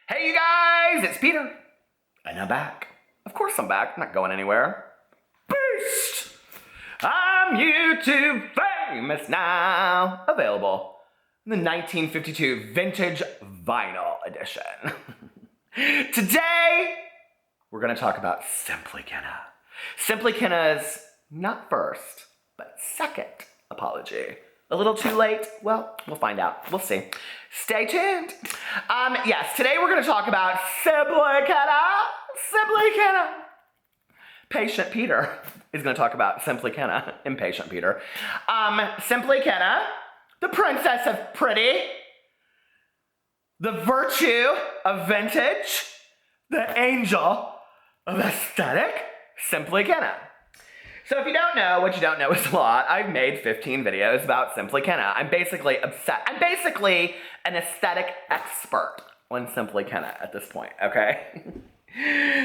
Hey you guys, it's Peter, and I'm back. Of course I'm back, I'm not going anywhere. Beast! I'm YouTube famous now. Available in the 1952 vintage vinyl edition. Today, we're gonna talk about Simply Kenna. Simply Kenna's not first, but second apology. A little too late? Well, we'll find out. We'll see. Stay tuned. Yes, today we're going to talk about Simply Kenna. Simply Kenna. Patient Peter is going to talk about Simply Kenna. Impatient Peter. Simply Kenna, the princess of pretty, the virtue of vintage, the angel of aesthetic, Simply Kenna. So if you don't know, what you don't know is a lot. I've made 15 videos about Simply Kenna. I'm basically obsessed. I'm basically an aesthetic expert on Simply Kenna at this point, okay?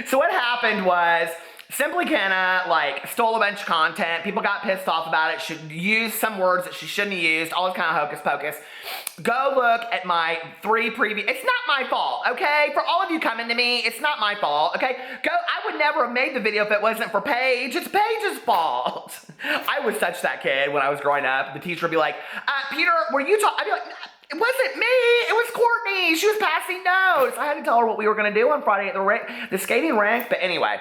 So what happened was Simply Kenna stole a bunch of content. People got pissed off about it. She used some words that she shouldn't have used. All this kind of hocus pocus. Go look at my 3 previous. It's not my fault, okay? For all of you coming to me, it's not my fault, okay? I would never have made the video if it wasn't for Paige. It's Paige's fault. I was such that kid when I was growing up. The teacher would be like, Peter, were you talking? I'd be like, it wasn't me. It was Courtney. She was passing notes. I had to tell her what we were going to do on Friday at the skating rink. But anyway.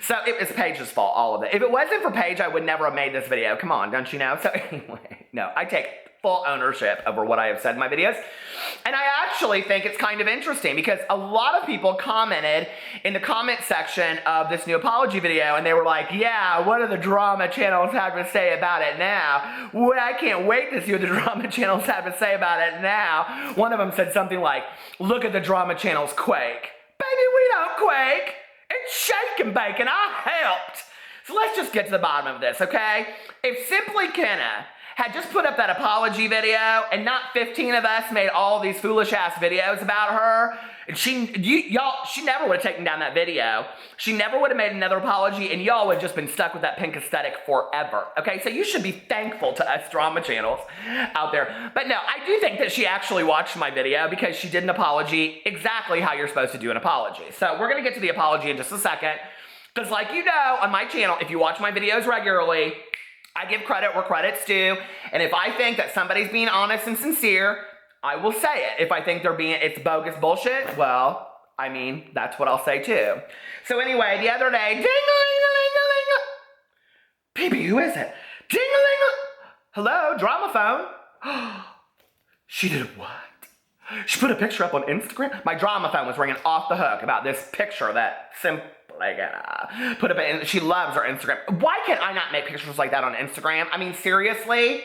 So it was Paige's fault, all of it. If it wasn't for Paige, I would never have made this video. Come on, don't you know? So anyway, no, I take full ownership over what I have said in my videos. And I actually think it's kind of interesting because a lot of people commented in the comment section of this new apology video and they were like, yeah, what do the drama channels have to say about it now? Well, I can't wait to see what the drama channels have to say about it now. One of them said something like, look at the drama channels quake. Baby, we don't quake. It's shake and bake, and I helped. So let's just get to the bottom of this, okay? If Simply Kenna had just put up that apology video and not 15 of us made all these foolish ass videos about her, and she never would have taken down that video. She never would have made another apology, and y'all would have just been stuck with that pink aesthetic forever, okay? So you should be thankful to us drama channels out there. But no, I do think that she actually watched my video because she did an apology exactly how you're supposed to do an apology. So we're gonna get to the apology in just a second, because like you know, on my channel, if you watch my videos regularly, I give credit where credit's due, and if I think that somebody's being honest and sincere, I will say it. If I think it's bogus bullshit, well, I mean, that's what I'll say too. So anyway, the other day, ding-a-ling-a-ling-a-ling-a. Baby, who is it? Ding-a-ling-a. Hello, drama phone. She did what? She put a picture up on Instagram? My drama phone was ringing off the hook about this picture that Simply Kenna put up, and she loves her Instagram. Why can't I not make pictures like that on Instagram? I mean, seriously?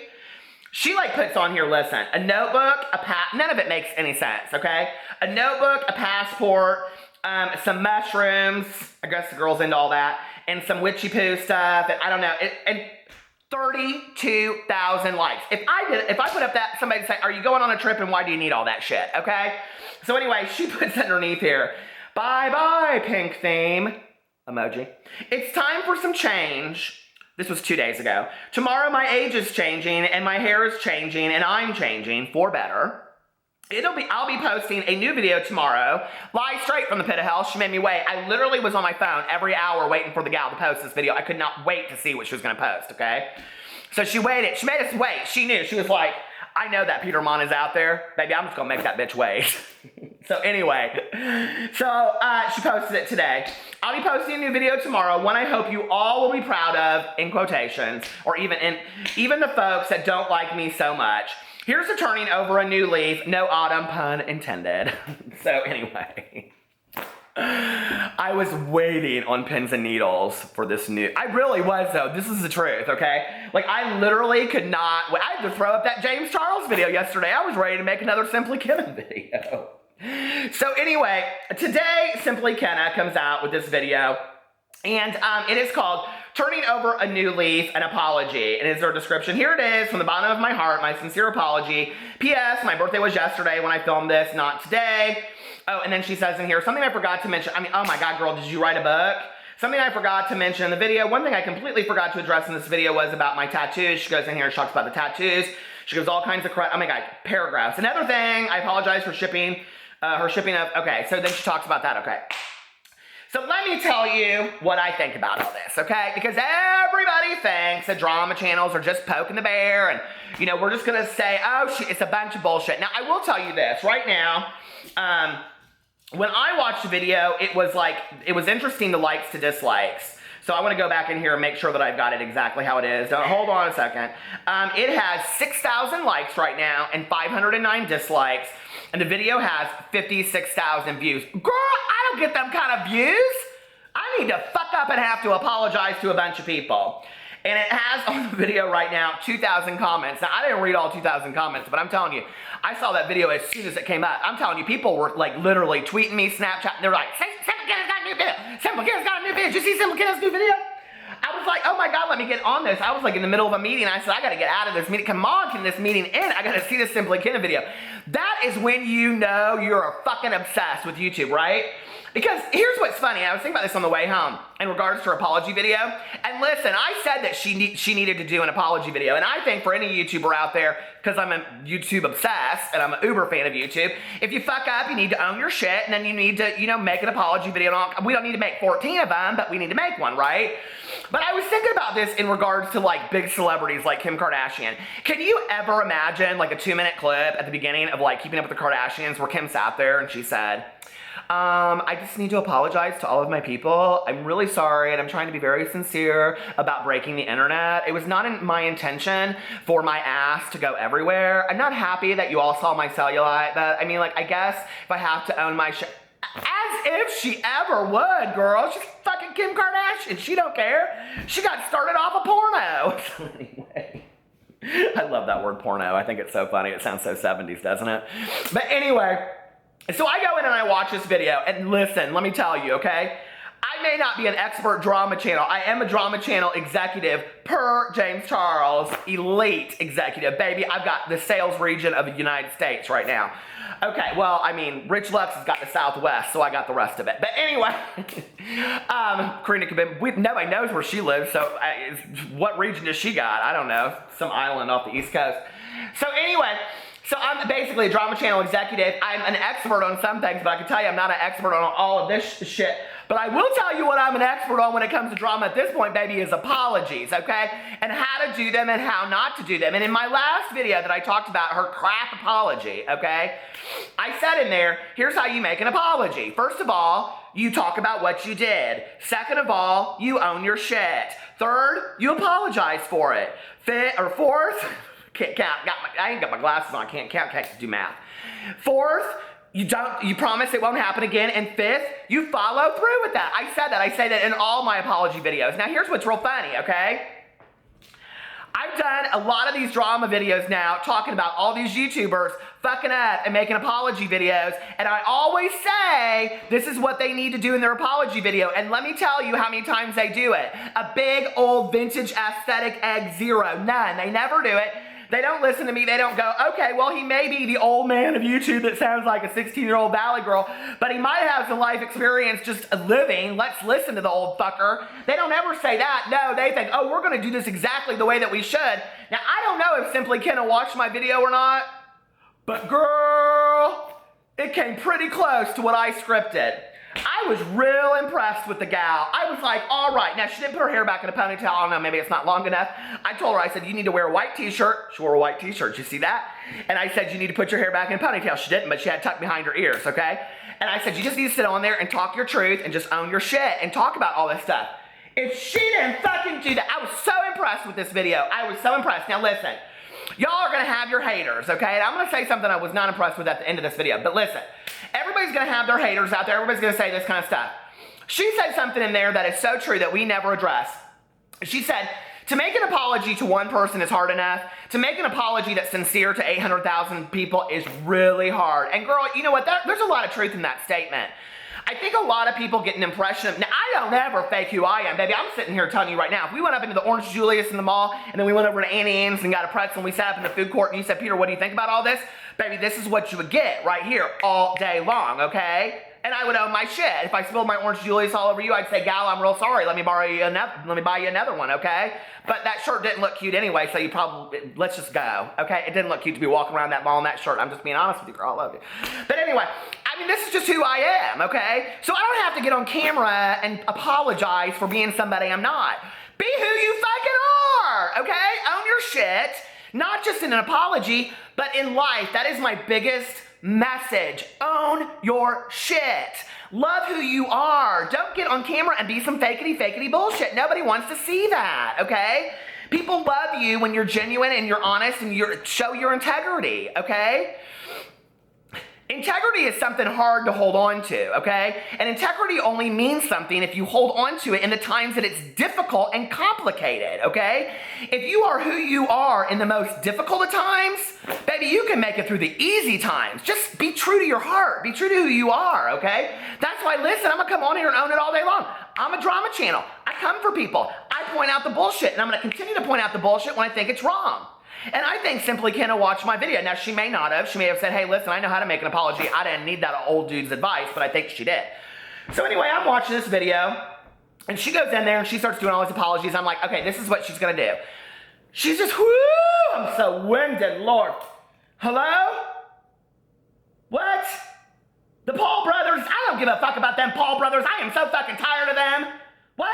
She puts on here, listen, a notebook, none of it makes any sense, okay? A notebook, a passport, some mushrooms, I guess the girl's into all that, and some witchy poo stuff, and I don't know, and 32,000 likes. If I put up that, somebody would say, are you going on a trip and why do you need all that shit, okay? So anyway, she puts underneath here, bye-bye, pink theme, emoji. It's time for some change. This was 2 days ago. Tomorrow my age is changing and my hair is changing and I'm changing for better. I'll be posting a new video tomorrow, live straight from the pit of hell. She made me wait. I literally was on my phone every hour waiting for the gal to post this video. I could not wait to see what she was gonna post, okay? So she waited, she made us wait. She knew, she was like, I know that Peter Monn is out there. Baby, I'm just gonna make that bitch wait. So anyway, she posted it today. I'll be posting a new video tomorrow, one I hope you all will be proud of, in quotations, or even the folks that don't like me so much. Here's the turning over a new leaf, no autumn pun intended. So anyway, I was waiting on pins and needles for this new, I really was though, this is the truth, okay? I literally could not, I had to throw up that James Charles video yesterday. I was ready to make another Simply Kenna video. So anyway, today Simply Kenna comes out with this video, and it is called Turning Over a New Leaf, an Apology. And is there a description? Here it is, from the bottom of my heart, my sincere apology. P.S. My birthday was yesterday when I filmed this, not today. Oh, and then she says in here, something I forgot to mention. I mean, oh my God, girl, did you write a book? Something I forgot to mention in the video. One thing I completely forgot to address in this video was about my tattoos. She goes in here and talks about the tattoos. She gives all kinds of paragraphs. Another thing, I apologize for shipping Her shipping of, okay, so then she talks about that, okay. So let me tell you what I think about all this, okay? Because everybody thinks that drama channels are just poking the bear and, you know, we're just gonna say, oh, it's a bunch of bullshit. Now, I will tell you this, right now, when I watched the video, it was interesting the likes to dislikes. So I wanna go back in here and make sure that I've got it exactly how it is. Hold on a second. It has 6,000 likes right now and 509 dislikes. And the video has 56,000 views. Girl, I don't get them kind of views. I need to fuck up and have to apologize to a bunch of people. And it has on the video right now 2,000 comments. Now, I didn't read all 2,000 comments, but I'm telling you, I saw that video as soon as it came up. I'm telling you, people were like literally tweeting me, Snapchat, and they're like, Simple Kenna's got a new video. Simple Kenna's got a new video. Did you see Simple Kenna's new video? I was like, oh my God, let me get on this. I was like in the middle of a meeting. I said, I gotta get out of this meeting. Come on, can this meeting end? I gotta see this Simply Kenna video. That is when you know you're fucking obsessed with YouTube, right? Because here's what's funny. I was thinking about this on the way home in regards to her apology video. And listen, I said that she needed to do an apology video. And I think for any YouTuber out there, because I'm a YouTube obsessed and I'm an uber fan of YouTube, if you fuck up, you need to own your shit and then you need to, you know, make an apology video. We don't need to make 14 of them, but we need to make one, right? But I was thinking about this in regards to like big celebrities like Kim Kardashian. Can you ever imagine like a 2-minute clip at the beginning of like Keeping Up with the Kardashians where Kim sat there and she said, I just need to apologize to all of my people. I'm really sorry, and I'm trying to be very sincere about breaking the internet. It was not my intention for my ass to go everywhere. I'm not happy that you all saw my cellulite, but I mean, like, I guess if I have to own my shit, as if she ever would, girl. She's fucking Kim Kardashian. She don't care. She got started off a porno. So anyway. I love that word porno. I think it's so funny. It sounds so 70s, doesn't it? But anyway, so I go in and I watch this video, and listen, let me tell you, okay? I may not be an expert drama channel. I am a drama channel executive per James Charles, elite executive. Baby, I've got the sales region of the United States right now. Okay, well, I mean, Rich Lux has got the Southwest, so I got the rest of it. But anyway, Karina Kabim, nobody knows where she lives, so what region does she got? I don't know, some island off the East Coast. So anyway, so I'm basically a drama channel executive. I'm an expert on some things, but I can tell you I'm not an expert on all of this shit. But I will tell you what I'm an expert on when it comes to drama at this point, baby, is apologies, okay? And how to do them and how not to do them. And in my last video that I talked about her crap apology, okay? I said in there, here's how you make an apology. First of all, you talk about what you did. Second of all, you own your shit. Third, you apologize for it. Fourth, can't count. I ain't got my glasses on. Can't do math. Fourth, you promise it won't happen again. And fifth, you follow through with that. I said that. I say that in all my apology videos. Now here's what's real funny, okay? I've done a lot of these drama videos now talking about all these YouTubers fucking up and making apology videos, and I always say this is what they need to do in their apology video, and let me tell you how many times they do it. A big old vintage aesthetic egg zero. None. They never do it. They don't listen to me. They don't go, okay, well, he may be the old man of YouTube that sounds like a 16-year-old valley girl, but he might have some life experience just living. Let's listen to the old fucker. They don't ever say that. No, they think, oh, we're going to do this exactly the way that we should. Now, I don't know if Simply Kenna watched my video or not, but girl, it came pretty close to what I scripted. I was real impressed with the gal. I was like, all right. Now, she didn't put her hair back in a ponytail. I don't know, maybe it's not long enough. I told her, I said, you need to wear a white t-shirt. She wore a white t-shirt. You see that? And I said, you need to put your hair back in a ponytail. She didn't, but she had it tucked behind her ears, okay? And I said, you just need to sit on there and talk your truth and just own your shit and talk about all this stuff. If she didn't fucking do that, I was so impressed with this video. I was so impressed. Now, listen. Y'all are going to have your haters, okay? And I'm going to say something I was not impressed with at the end of this video. But listen, everybody's going to have their haters out there. Everybody's going to say this kind of stuff. She said something in there that is so true that we never address. She said, to make an apology to one person is hard enough. To make an apology that's sincere to 800,000 people is really hard. And girl, you know what? There's a lot of truth in that statement. I think a lot of people get an impression of, now I don't ever fake who I am, baby. I'm sitting here telling you right now, if we went up into the Orange Julius in the mall, and then we went over to Annie Ann's and got a pretzel, and we sat up in the food court, and you said, Peter, what do you think about all this? Baby, this is what you would get right here all day long, okay? And I would own my shit. If I spilled my orange Julius all over you, I'd say, gal, I'm real sorry. Let me buy you another one, okay? But that shirt didn't look cute anyway, so you probably, let's just go, okay? It didn't look cute to be walking around that mall in that shirt. I'm just being honest with you, girl. I love you. But anyway, I mean, this is just who I am, okay? So I don't have to get on camera and apologize for being somebody I'm not. Be who you fucking are, okay? Own your shit, not just in an apology, but in life. That is my biggest message. Own your shit. Love who you are. Don't get on camera and be some fakety bullshit. Nobody wants to see that, okay? People love you when you're genuine and you're honest and you show your integrity, okay? Integrity is something hard to hold on to, okay? And integrity only means something if you hold on to it in the times that it's difficult and complicated, okay? If you are who you are in the most difficult of times, baby, you can make it through the easy times. Just be true to your heart. Be true to who you are, okay? That's why, listen, I'm gonna come on here and own it all day long. I'm a drama channel. I come for people. I point out the bullshit, and I'm gonna continue to point out the bullshit when I think it's wrong. And I think Simply Kenna watched my video. Now, she may not have. She may have said, hey, listen, I know how to make an apology. I didn't need that old dude's advice, but I think she did. So anyway, I'm watching this video, and she goes in there, and she starts doing all these apologies. I'm like, okay, this is what she's going to do. She's just, whoo, I'm so winded, Lord. Hello? What? The Paul brothers? I don't give a fuck about them Paul brothers. I am so fucking tired of them. What?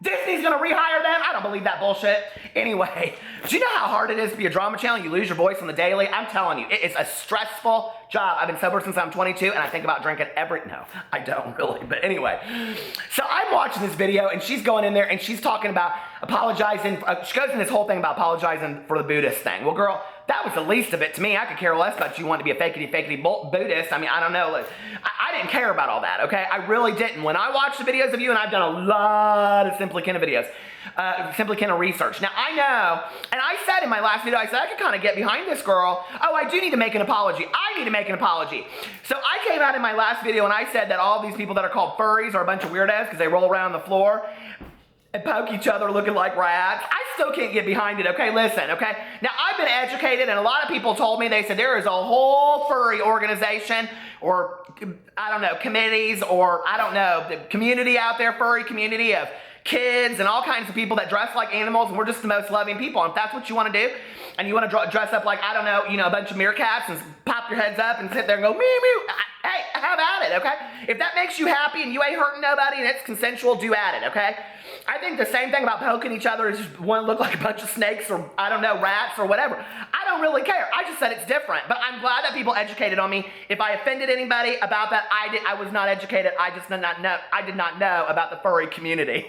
Disney's gonna rehire them? I don't believe that bullshit. Anyway, do you know how hard it is to be a drama channel? You lose your voice on the daily. I'm telling you, it is a stressful job. I've been sober since I'm 22, and I think about drinking no, I don't really, but anyway. So I'm watching this video, and she's going in there, and she's talking about apologizing. She goes in this whole thing about apologizing for the Buddhist thing. Well, girl, that was the least of it to me. I could care less about you wanting to be a fakety Buddhist. I mean, I don't know. I didn't care about all that, okay? I really didn't. When I watched the videos of you, and I've done a lot of Simply Kenna videos, Simply Kenna research. Now, I know, and I said in my last video, I said, I could kind of get behind this girl. Oh, I do need to make an apology. I need to make an apology. So I came out in my last video, and I said that all these people that are called furries are a bunch of weirdos because they roll around on the floor and poke each other looking like rats. I still can't get behind it, okay? Listen, okay? Now, I've been educated, and a lot of people told me, they said there is a whole furry organization or, I don't know, committees or, I don't know, the community out there, furry community of kids and all kinds of people that dress like animals, and we're just the most loving people. And if that's what you want to do, and you want to dress up like, I don't know, you know, a bunch of meerkats and pop your heads up and sit there and go, meow, meow, hey, have at it, okay? If that makes you happy and you ain't hurting nobody and it's consensual, do at it, okay? I think the same thing about poking each other is just want to look like a bunch of snakes or, I don't know, rats or whatever. I don't really care. I just said it's different. But I'm glad that people educated on me. If I offended anybody about that, I was not educated. I did not know about the furry community.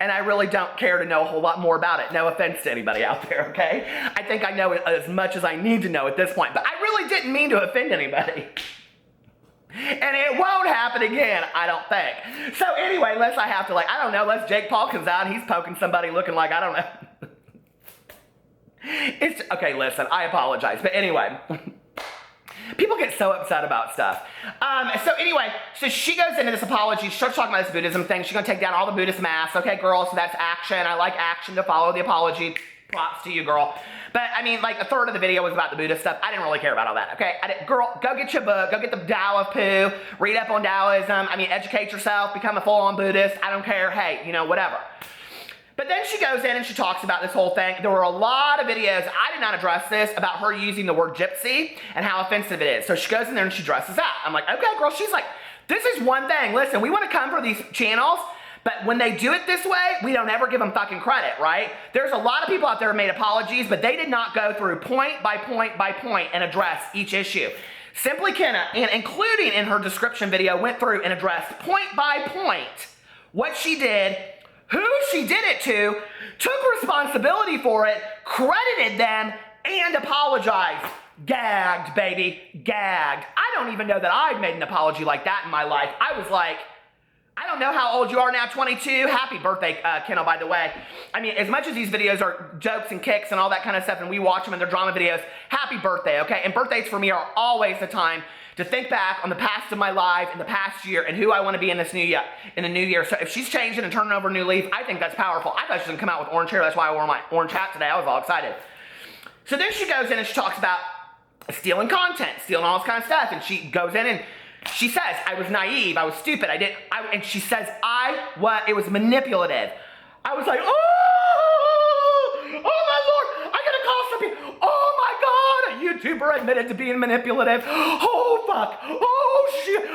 And I really don't care to know a whole lot more about it. No offense to anybody out there, okay? I think I know as much as I need to know at this point. But I really didn't mean to offend anybody. And it won't happen again, I don't think. So anyway, unless I have to, like, I don't know, unless Jake Paul comes out and he's poking somebody looking like, I don't know. It's, okay, listen, I apologize. But anyway, people get so upset about stuff. So anyway, so she goes into this apology. She starts talking about this Buddhism thing. She's going to take down all the Buddhist masks. Okay, girl, so that's action. I like action to follow the apology. Props to you, girl. But, I mean, like, a third of the video was about the Buddhist stuff. I didn't really care about all that, okay? Girl, go get your book. Go get the Tao of Pooh. Read up on Taoism. I mean, educate yourself. Become a full-on Buddhist. I don't care. Hey, you know, whatever. But then she goes in and she talks about this whole thing. There were a lot of videos, I did not address this, about her using the word gypsy and how offensive it is. So she goes in there and she dresses up. I'm like, okay, girl. She's like, this is one thing. Listen, we want to come for these channels, but when they do it this way, we don't ever give them fucking credit, right? There's a lot of people out there who made apologies, but they did not go through point by point by point and address each issue. Simply Kenna, and including in her description video, went through and addressed point by point what she did, who she did it to, took responsibility for it, credited them, and apologized. Gagged, baby, gagged. I don't even know that I've made an apology like that in my life. I was like, I don't know how old you are now, 22. Happy birthday, Kenna, by the way. I mean, as much as these videos are jokes and kicks and all that kind of stuff, and we watch them and they're drama videos, happy birthday, okay? And birthdays for me are always the time to think back on the past of my life and the past year and who I want to be in this new year. So if she's changing and turning over a new leaf, I think that's powerful. I thought she was going to come out with orange hair. That's why I wore my orange hat today. I was all excited. So then she goes in and she talks about stealing content, stealing all this kind of stuff. And she goes in and She says, I was naive, I was stupid, and she says, it was manipulative. I was like, oh my Lord, I gotta call some people. Oh my God, a YouTuber admitted to being manipulative. Oh fuck, oh shit,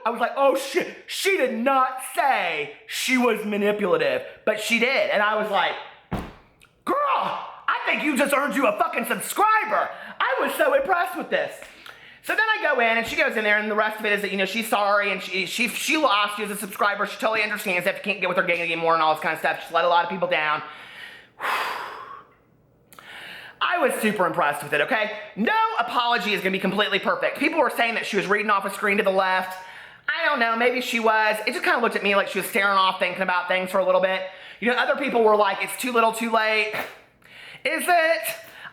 I was like, oh shit, she did not say she was manipulative, but she did. And I was like, girl, I think you just earned you a fucking subscriber. I was so impressed with this. So then I go in, and she goes in there, and the rest of it is that, you know, she's sorry, and she lost you as a subscriber. She totally understands that you can't get with her gang anymore and all this kind of stuff. She's let a lot of people down. I was super impressed with it, okay? No apology is gonna be completely perfect. People were saying that she was reading off a screen to the left. I don't know, maybe she was. It just kind of looked at me like she was staring off, thinking about things for a little bit. You know, other people were like, it's too little, too late. Is it?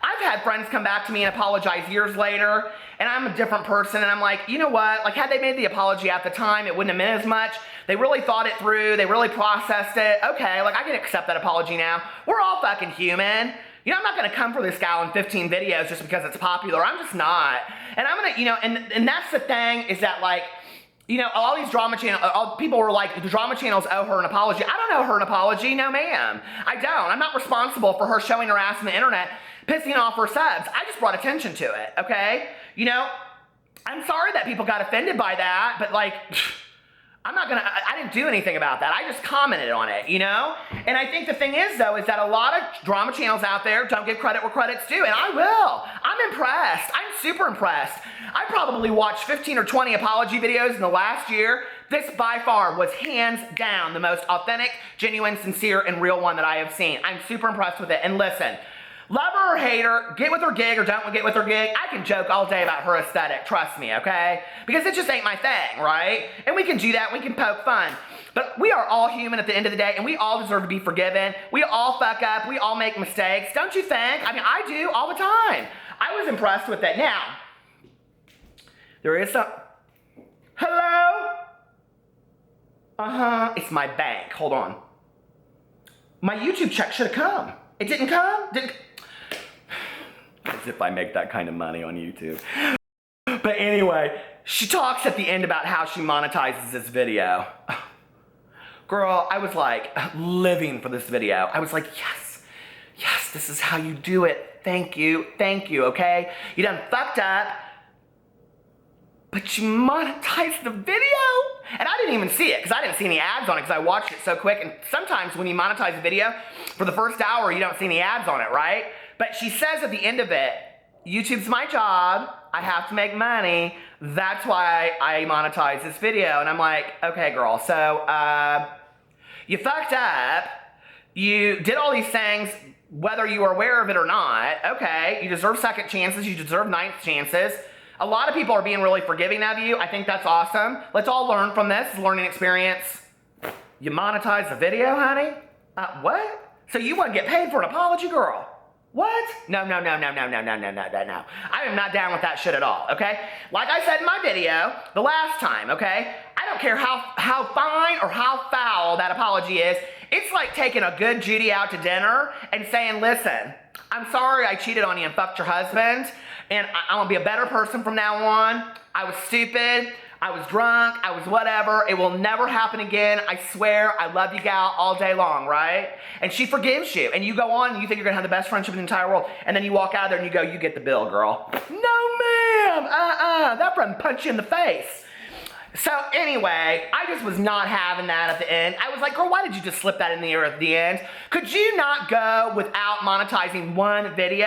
I've had friends come back to me and apologize years later, and I'm a different person, and I'm like, you know what? Like, had they made the apology at the time, it wouldn't have meant as much. They really thought it through. They really processed it. Okay, like, I can accept that apology now. We're all fucking human. You know, I'm not gonna come for this gal in 15 videos just because it's popular. I'm just not. And I'm gonna, you know, and that's the thing, is that, like, you know, all these drama channels, people were like, the drama channels owe her an apology. I don't owe her an apology, no ma'am. I don't. I'm not responsible for her showing her ass on the internet, pissing off her subs. I just brought attention to it, okay? You know, I'm sorry that people got offended by that, but like, I didn't do anything about that. I just commented on it, you know? And I think the thing is, though, is that a lot of drama channels out there don't give credit where credit's due, and I will. I'm impressed. I'm super impressed. I probably watched 15 or 20 apology videos in the last year. This, by far, was hands down the most authentic, genuine, sincere, and real one that I have seen. I'm super impressed with it. And listen, love her or hate her, get with her gig or don't get with her gig, I can joke all day about her aesthetic, trust me, okay? Because it just ain't my thing, right? And we can do that, we can poke fun. But we are all human at the end of the day, and we all deserve to be forgiven. We all fuck up, we all make mistakes, don't you think? I mean, I do all the time. I was impressed with that. Now, there is some, hello? It's my bank, hold on. My YouTube check should have come. It didn't come? As if I make that kind of money on YouTube. But anyway, she talks at the end about how she monetizes this video. Girl, I was like living for this video. I was like, yes, this is how you do it. Thank you, okay? You done fucked up, but you monetized the video? And I didn't even see it, because I didn't see any ads on it, because I watched it so quick. And sometimes when you monetize a video, for the first hour, you don't see any ads on it, right? But she says at the end of it, YouTube's my job, I have to make money, that's why I monetize this video. And I'm like, okay girl, so you fucked up, you did all these things, whether you were aware of it or not, okay, you deserve second chances, you deserve ninth chances. A lot of people are being really forgiving of you. I think that's awesome. Let's all learn from this. It's a learning experience. You monetize the video, honey? What? So you want to get paid for an apology, girl? What? No. I am not down with that shit at all, okay? Like I said in my video the last time, okay? I don't care how fine or how foul that apology is. It's like taking a good Judy out to dinner and saying, listen, I'm sorry I cheated on you and fucked your husband, and I'm gonna be a better person from now on. I was stupid, I was drunk, I was whatever. It will never happen again. I swear, I love you, gal, all day long, right? And she forgives you, and you go on and you think you're gonna have the best friendship in the entire world, and then you walk out there and you go, you get the bill, girl. No, ma'am, that friend punch you in the face. So anyway, I just was not having that at the end. I was like, girl, why did you just slip that in the air at the end? Could you not go without monetizing one video?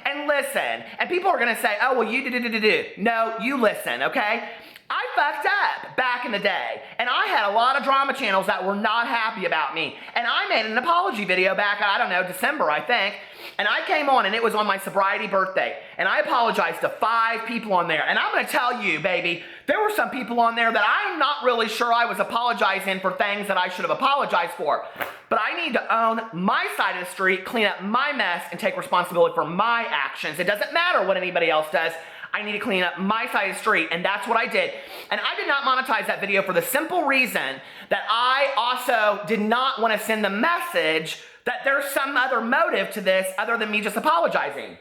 And listen, and people are gonna say, oh, well, you do. No, you listen, okay? I fucked up back in the day, and I had a lot of drama channels that were not happy about me, and I made an apology video back, I don't know, December, I think, and I came on, and it was on my sobriety birthday, and I apologized to 5 people on there, and I'm gonna tell you, baby, there were some people on there that I'm not really sure I was apologizing for things that I should have apologized for, but I need to own my side of the street, clean up my mess, and take responsibility for my actions. It doesn't matter what anybody else does. I need to clean up my side of the street, and that's what I did. And I did not monetize that video for the simple reason that I also did not want to send the message that there's some other motive to this other than me just apologizing.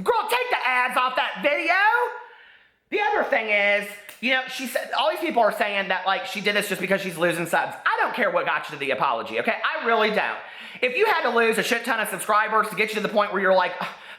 Girl, take the ads off that video. The other thing is, you know, she said, all these people are saying that, like, she did this just because she's losing subs. I don't care what got you to the apology, okay? I really don't. If you had to lose a shit ton of subscribers to get you to the point where you're like,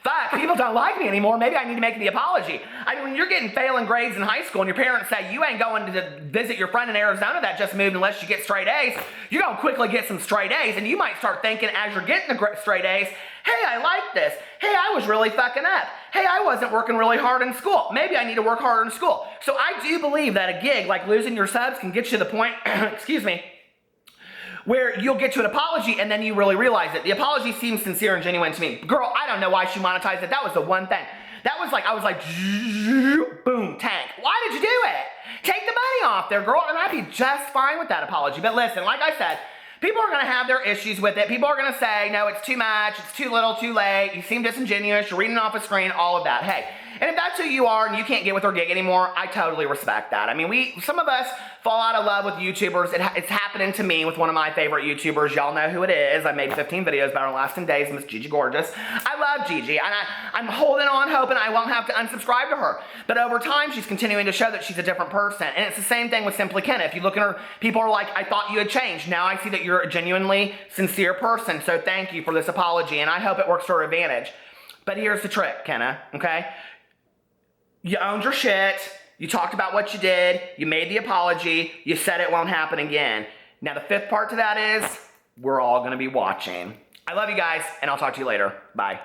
fuck, people don't like me anymore, maybe I need to make the apology. I mean, when you're getting failing grades in high school and your parents say you ain't going to visit your friend in Arizona that just moved unless you get straight A's, you're going to quickly get some straight A's, and you might start thinking as you're getting the straight A's, hey, I like this. Hey, I was really fucking up. Hey, I wasn't working really hard in school. Maybe I need to work harder in school. So I do believe that a gig like losing your subs can get you to the point, excuse me, where you'll get to an apology and then you really realize it. The apology seems sincere and genuine to me. Girl, I don't know why she monetized it. That was the one thing. That was like, I was like, boom, tank. Why did you do it? Take the money off there, girl, and I'd be just fine with that apology. But listen, like I said, people are going to have their issues with it. People are going to say, no, it's too much, it's too little, too late, you seem disingenuous, you're reading off a screen, all of that. Hey, and if that's who you are and you can't get with her gig anymore, I totally respect that. I mean, some of us fall out of love with YouTubers. It's happening to me with one of my favorite YouTubers. Y'all know who it is. I made 15 videos about her last 10 days, Miss Gigi Gorgeous. I love Gigi, and I'm holding on, hoping I won't have to unsubscribe to her. But over time, she's continuing to show that she's a different person. And it's the same thing with Simply Kenna. If you look at her, people are like, I thought you had changed. Now I see that you're a genuinely sincere person. So thank you for this apology, and I hope it works to her advantage. But here's the trick, Kenna, okay? You owned your shit, you talked about what you did, you made the apology, you said it won't happen again. Now the fifth part to that is, we're all gonna be watching. I love you guys, and I'll talk to you later. Bye.